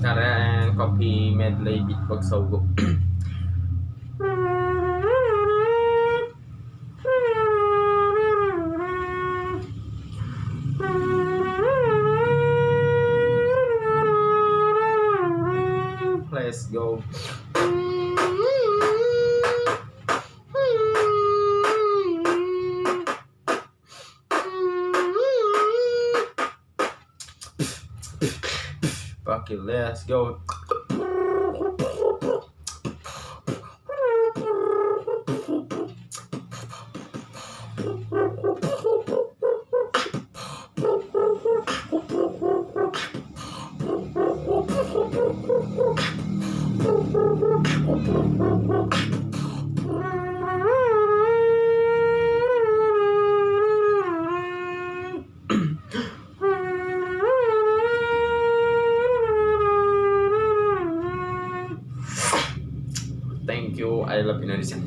Karya and copy medley beatbox so go. Let's go. Okay, let's go. Thank you. I love Indonesia.